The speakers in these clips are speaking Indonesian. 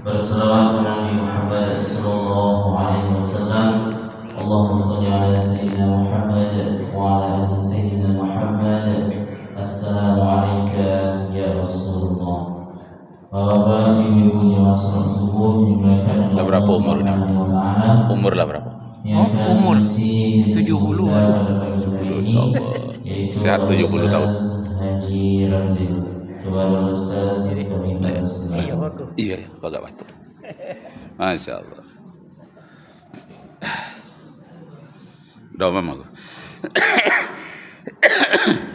berselawat kepada Nabi Muhammad sallallahu alaihi wasallam. Allahumma shalli ala sayyidina Muhammad wa ala ali sayyidina Muhammad. Assalamu alayka ya Rasulullah. Bapak, ibu-ibu jemaah salat subuh dimuliakan Allah berapa umurnya? Umur lah berapa? Umur 70 insyaallah. Sehat 70 tahun. Haji Ramzi. Kepada Ustaz kami Iya, agak batuk. Masya Allah. Doa mama.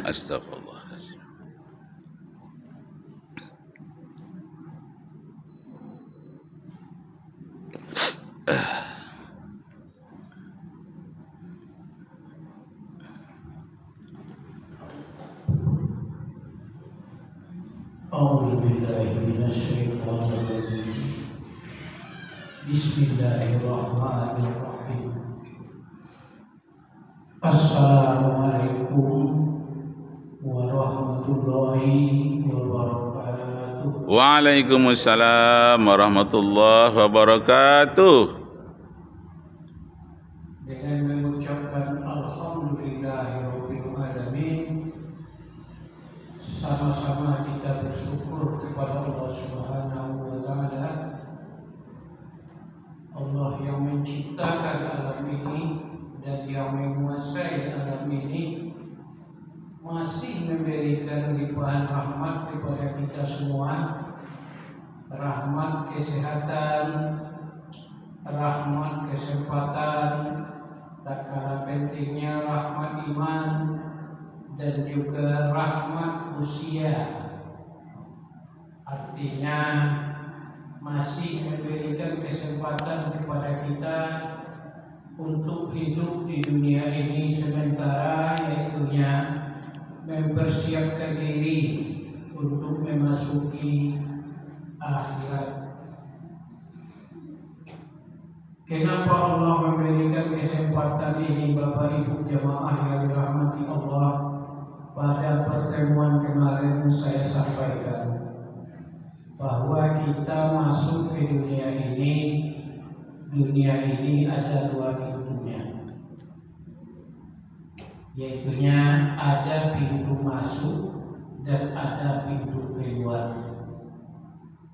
Astagfirullahaladzim. أعوذ بالله من الشيطان الرجيم بسم الله الرحمن الرحيم السلام عليكم ورحمة الله وبركاته. Waalaikumsalam warahmatullahi wabarakatuh. Dengan mengucapkan Alhamdulillahirabbil alamin, sama-sama kita bersyukur kepada Allah Subhanahu wa taala, Allah yang menciptakan alam ini dan yang menguasai alam ini, masih memberikan limpahan rahmat kepada kita semua, rahmat kesehatan, rahmat kesempatan, tak kalah pentingnya rahmat iman, dan juga rahmat usia. Artinya masih memberikan kesempatan kepada kita untuk hidup di dunia ini sementara, yaitunya mempersiapkan diri untuk memasuki akhirat. Kenapa Allah memberikan kesempatan ini, Bapak Ibu jemaah yang dirahmati Allah? Pada pertemuan kemarin saya sampaikan bahwa kita masuk ke dunia ini ada dua pintunya, yaitunya ada pintu masuk dan ada pintu keluar.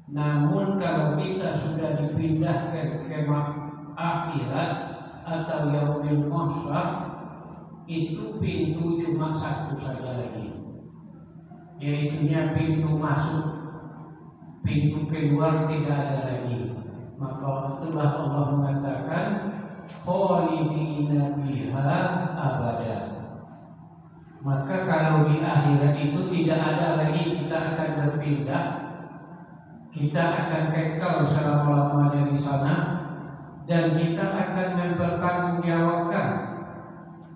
Namun kalau kita sudah dipindahkan ke akhirat atau yaumil mahsyar, itu pintu cuma satu saja lagi, yaitunya pintu masuk. Pintu keluar tidak ada lagi. Maka itulah Allah mengatakan khalidina biha abada. Maka kalau di akhirat itu tidak ada lagi kita akan berpindah, kita akan kekal selama-lamanya di sana, dan kita akan mempertanggungjawabkan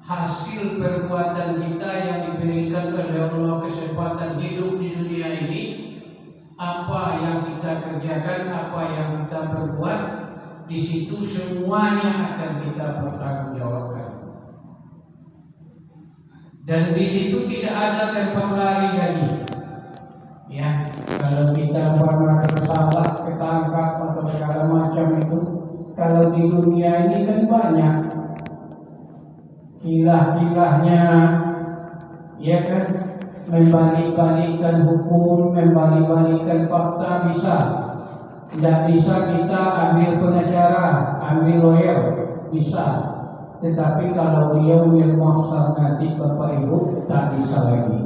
hasil perbuatan kita yang diberikan oleh Allah kesempatan hidup di dunia ini. Apa yang kita kerjakan, apa yang kita perbuat, di situ semuanya akan kita pertanggungjawabkan. Dan di situ tidak ada tempat lari lagi. Ya, kalau kita pernah bersalah, ketangkap atau segala macam itu, kalau di dunia ini kan banyak kilah-kilahnya, ya kan, membalik-balikkan hukum, membalik-balikkan fakta bisa. Tidak bisa kita ambil pengacara, ambil lawyer, bisa. Tetapi kalau dia yaumil mahsyar nanti, Bapak Ibu, tak bisa lagi.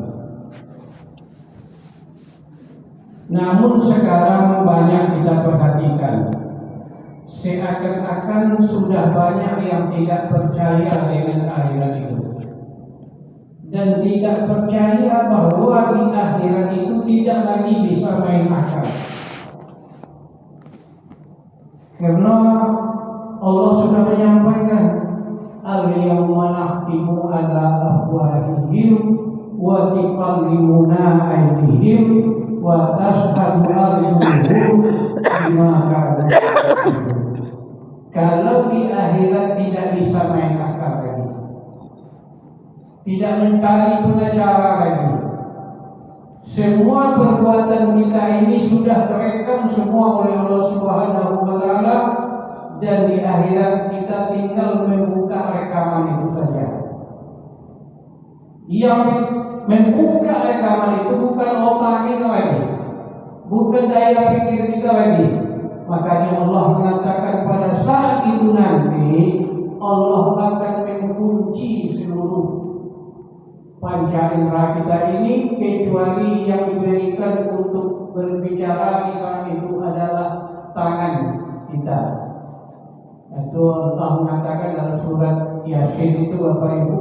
Namun sekarang banyak kita perhatikan, seakan-akan sudah banyak yang tidak percaya dengan akhirat itu, dan tidak percaya bahwa di akhirat itu tidak lagi bisa main akal. Karena Allah sudah menyampaikan, al-yawma nakhtimu ala afwahihim wa tukallimuna aydihim wa tashhadu arjuluhum bima kanu yaksibun. Kalau di akhirat tidak bisa main akal lagi, tidak mencari pengacara lagi, semua perbuatan kita ini sudah terekam semua oleh Allah Subhanahu dan di akhirat kita tinggal membuka rekaman itu saja. Yang membuka rekaman itu bukan otak kita lagi, bukan daya pikir kita lagi. Makanya Allah mengatakan pada saat itu nanti Allah akan mengunci seluruh panca indera kita ini, kecuali yang diberikan untuk berbicara di saat itu adalah tangan kita. Itu Allah mengatakan dalam surat Yasin itu, Bapak Ibu,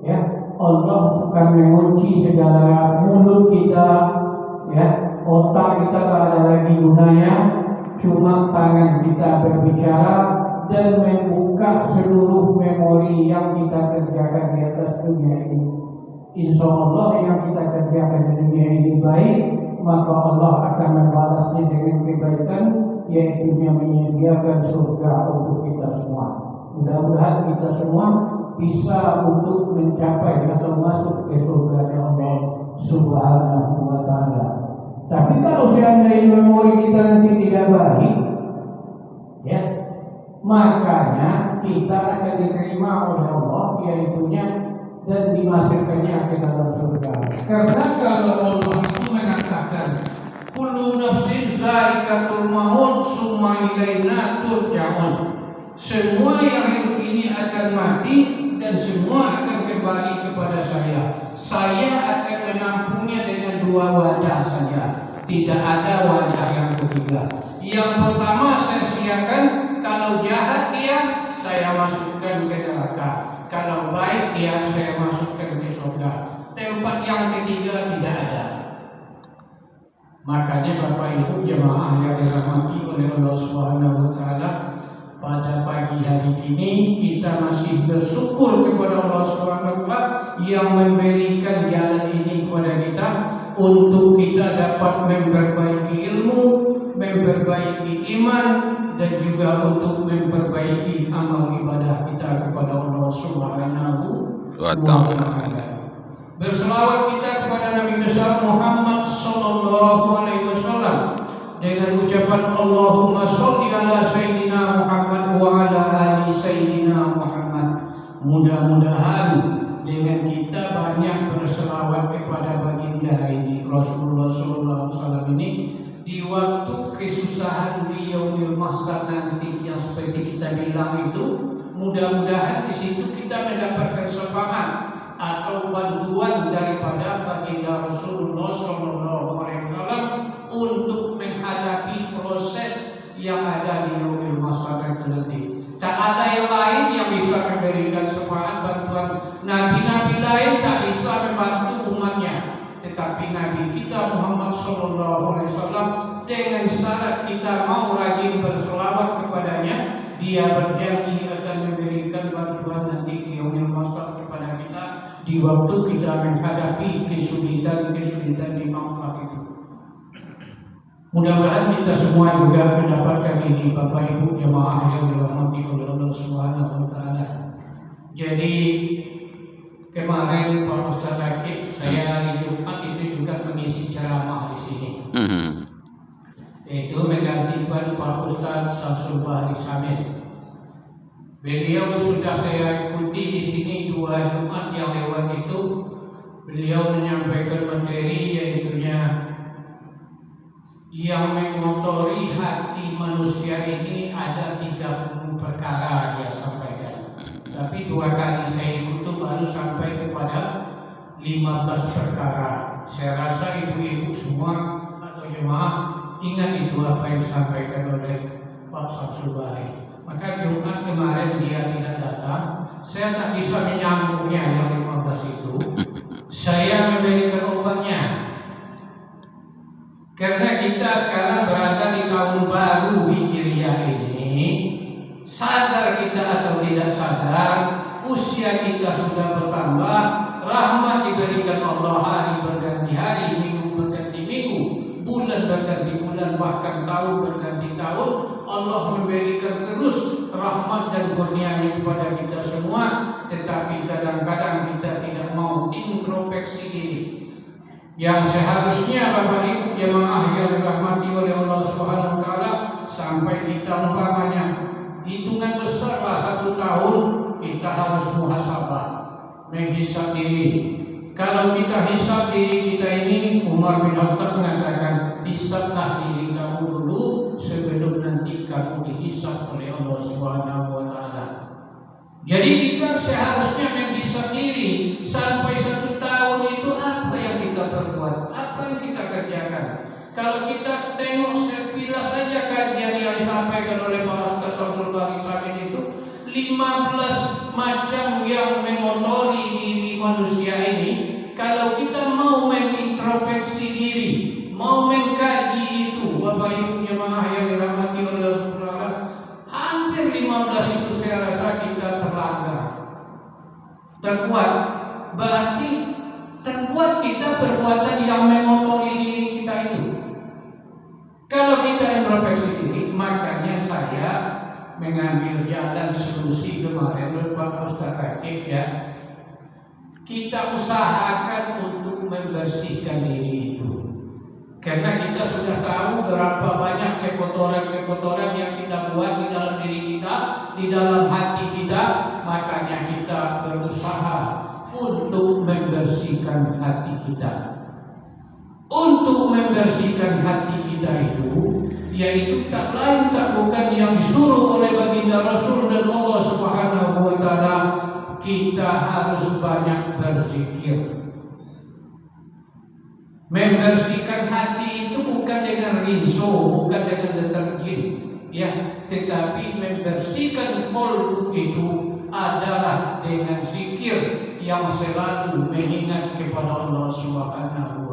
ya, Allah suka mengunci segala mulut kita, ya, otak kita tak ada lagi gunanya, cuma tangan kita berbicara dan membuka seluruh memori yang kita kerjakan di atas dunia ini. Insya Allah yang kita kerjakan di dunia ini baik, maka Allah akan membalasnya dengan kebaikan, yaitu menyediakan surga untuk kita semua. Mudah-mudahan kita semua bisa untuk mencapai atau masuk ke surga Allah Subhanahu wa Ta'ala. Tapi kalau seandainya memori kita nanti tidak baik, ya, makanya kita akan diterima oleh Allah, yaitunya dan dimasukkannya ke dalam surga. Karena kalau Allah itu mengatakan kullu nafsin za'iqatul maut summa ilaina turja'un, semua yang hidup ini akan mati dan semua akan kembali kepada saya. Saya akan menampungnya dengan dua wadah saja, tidak ada wadah yang ketiga. Yang pertama saya siakan, kalau jahat dia saya masukkan ke neraka, kalau baik dia saya masukkan ke surga. Tempat yang ketiga tidak ada. Makanya Bapak Ibu jemaah yang dirahmati oleh Allah Subhanahu wa Ta'ala, pada pagi hari ini kita masih bersyukur kepada Allah Subhanahu wa Ta'ala yang memberikan jalan ini kepada kita untuk kita dapat memperbaiki ilmu, memperbaiki iman, dan juga untuk memperbaiki amal ibadah kita kepada Allah Subhanahu wa Ta'ala. Berselawat kita kepada Nabi besar Muhammad sallallahu alaihi wasallam dengan ucapan Allahumma sholli ala sayyidina Muhammad wa ala ali sayyidina Muhammad. Mudah-mudahan dengan kita banyak berselawat kepada baginda ini Rasulullah sallallahu alaihi wasallam ini di waktu kesusahan di yaumil mahsyar nanti yang seperti kita bilang itu, mudah-mudahan di situ kita mendapatkan syafaat atau bantuan daripada baginda Rasulullah sallallahu alaihi wasallam untuk menghadapi proses yang ada di yaumil mahsyar nanti. Tak ada yang lain yang bisa memberikan syafaat bantuan. Nabi-nabi lain tak bisa membantu umatnya, tetapi Nabi kita Muhammad sallallahu alaihi wasallam dengan syarat kita mau rajin berselawat kepadanya, dia berjanji akan memberikan bantuan nanti di yaumil mahsyar kepada kita di waktu kita menghadapi kesulitan-kesulitan di mahsyar itu. Mudah-mudahan kita semua juga mendapatkan ini, Bapak Ibu jemaah yang dirahmati oleh Allah Subhanahu wa Ta'ala. Jadi kemarin Pak Ustaz Rakib, saya hari Jumat itu juga mengisi ceramah di sini. Itu menggantikan Pak Ustaz Samsul Bahri Samin. Beliau sudah saya ikuti di sini 2 Jumat yang lewat itu. Beliau menyampaikan materi yaitunya yang mengotori hati manusia ini ada 30 perkara dia sampaikan. Tapi 2 kali saya ikut itu baru sampai kepada 15 perkara. Saya rasa ibu-ibu semua atau jemaah ingat itu apa yang disampaikan oleh Pak Samsul Bahri. Maka Jumat kemarin dia tidak datang, saya tak bisa menyambungnya yang 15 itu. Saya memberikan obatnya. Karena kita sekarang berada di tahun baru Hijriah ini, sadar kita atau tidak sadar, usia kita sudah bertambah, rahmat diberikan Allah, hari berganti hari, minggu berganti minggu, bulan berganti bulan, bahkan tahun berganti tahun. Allah memberikan terus rahmat dan kurnia-Nya kepada kita semua, tetapi kadang-kadang kita tidak mau introspeksi diri. Yang seharusnya Bapak Ibu jemaah yang dirahmati oleh Allah Subhanahu wa Ta'ala, sampai kita umpamanya hitungan besar lah 1 tahun kita harus muhasabah, menghisab diri. Kalau kita hisab diri kita ini, Umar bin Khattab mengatakan, hisablah diri kamu dulu sebelum nanti kamu dihisab oleh Allah Subhanahu wa Ta'ala. Jadi kita seharusnya menghisab diri sampai 1 tahun itu apa yang kita perbuat, apa yang kita kerjakan. Kalau kita tengok sekilas saja kajian yang disampaikan oleh Pak Ustaz Syamsul Barik Samin itu 15 macam yang mengotori diri manusia ini. Kalau kita mau mengintrospeksi diri, mau mengkaji itu, Bapak Ibu jemaah yang dirahmati oleh Allah Subhanahu wa Ta'ala, hampir 15 itu saya rasa kita terlanggar. Terkuat, berarti terkuat kita perbuatan yang mengotori diri kita itu. Kalau kita introspeksi diri, makanya saya mengambil jalan solusi kemarin Pak Ustaz Rakib ya. Kita usahakan untuk membersihkan diri itu. Karena kita sudah tahu berapa banyak kekotoran-kekotoran yang kita buat di dalam diri kita, di dalam hati kita. Makanya kita berusaha untuk membersihkan hati kita. Untuk membersihkan hati kita itu, yaitu tak lain tak bukan yang disuruh oleh baginda Rasul dan Allah Subhanahu wa Ta'ala, kita harus banyak berzikir. Membersihkan hati itu bukan dengan rinso, bukan dengan deterjen, ya, tetapi membersihkan kolbu itu adalah dengan zikir yang selalu mengingat kepada Allah Subhanahu